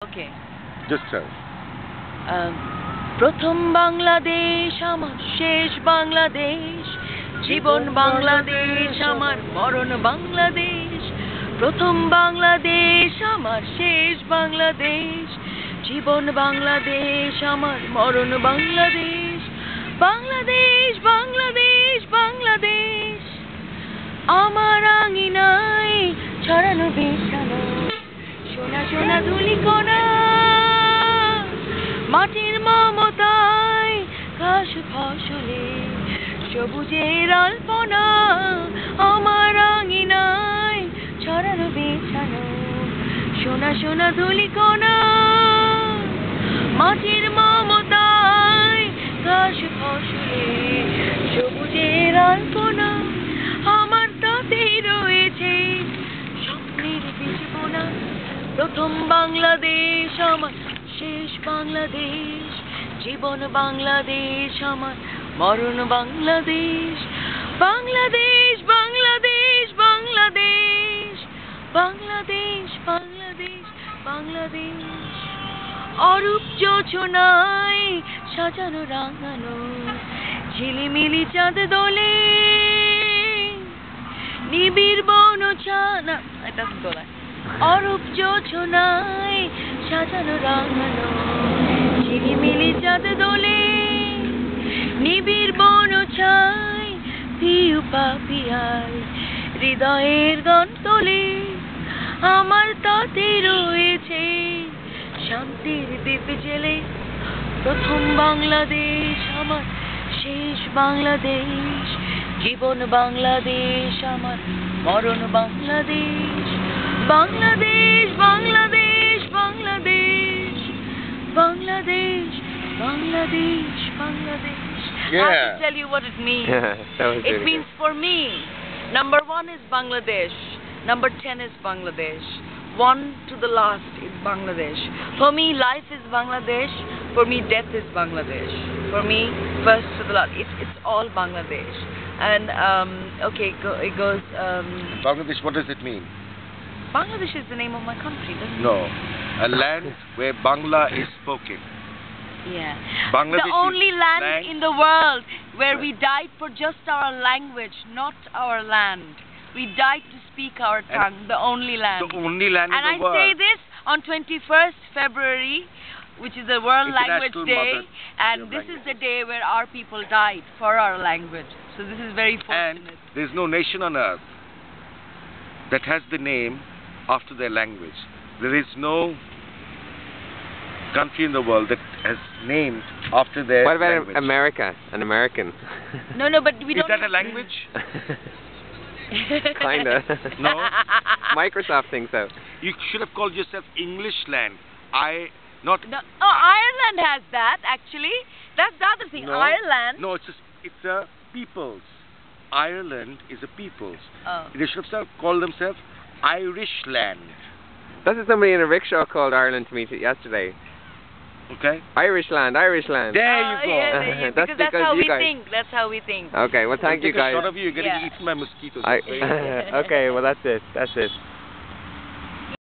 Okay. Just tell. প্রথম বাংলাদেশ আমার শেষ বাংলাদেশ, জীবন বাংলাদেশ আমার মরণ বাংলাদেশ। প্রথম বাংলাদেশ আমার শেষ বাংলাদেশ, জীবন বাংলাদেশ আমার মরণ বাংলাদেশ। বাংলাদেশ বাংলাদেশ বাংলাদেশ আমার আঙিনায় ছড়ানো বিছানো সোনা সোনা ধুলিকণা, মাটির মমতায় ঘাস ফসলে সবুজের আলপনা। আমার আঙিনায় ছড়ানো বিছানো সোনা সোনা ধুলিকণা, মাটির মমতায় ঘাস ফসলে সবুজের আলপনা। আমার তাতেই রয়েছে স্বপ্নের বীজবোনা। প্রথম বাংলাদেশ আমার শেষ বাংলাদেশ, জীবন বাংলাদেশ আমার মরণ বাংলাদেশ। বাংলাদেশ বাংলাদেশ বাংলাদেশ বাংলাদেশ বাংলাদেশ বাংলাদেশ অরূপ যোজনায় সাজানো রাঙানো ঝিলিমিলি চাঁদ দোলে, নিবিড় বন ছানা এটা দোলা। অরূপ যোজনায় সাজানো রাঙানো ঝিলিমিলি চাঁদ দোলে, নিবিড় বন ছায় পিউ পাপিয়ায় হৃদয়ের গান তোলে। আমার তাতে রয়েছে শান্তির দ্বীপ জেলে। প্রথম বাংলাদেশ আমার শেষ বাংলাদেশ, জীবন বাংলাদেশ আমার মরণ Bangladesh. Bangladesh Bangladesh Bangladesh Bangladesh Bangladesh বাংলাদেsh. I have to tell you what it means. It means for me, number 1 is Bangladesh, number 10 is Bangladesh, 1 to the last is Bangladesh. For me, life is Bangladesh. For me, death is Bangladesh. For me, first to the last, it's all Bangladesh. And okay, it goes. Bangladesh, what does it mean? Bangladesh is the name of my country, doesn't it? No, a land where Bangla is spoken. Yeah. Bangladesh the only land in the world where we died for just our language, not our land. We died to speak our tongue, the only land. The only land and in the world. And I say this on 21st February, which is the World Language Day, and this is the day where our people died for our language. So this is very fortunate. And there's no nation on earth that has the name after their language. There is no country in the world that has named after their What about language. America? An American? No, but we don't... Is that a language? Kinda. No? Microsoft thinks so. You should have called yourself English land. No, Ireland has that, actually. That's the other thing. No, Ireland... No, it's a people's. Ireland is a people's. Oh. They should have called themselves Irish land. That's what somebody in a rickshaw called Ireland to me yesterday. Okay? Irish land, Irish land. There you go. Yeah, That's that's because how you we guys... think. That's how we think. Okay, well thank you Take a guys. shot of you, you're getting Yeah. eaten by mosquitoes. Yeah. Okay, well that's it. That's it.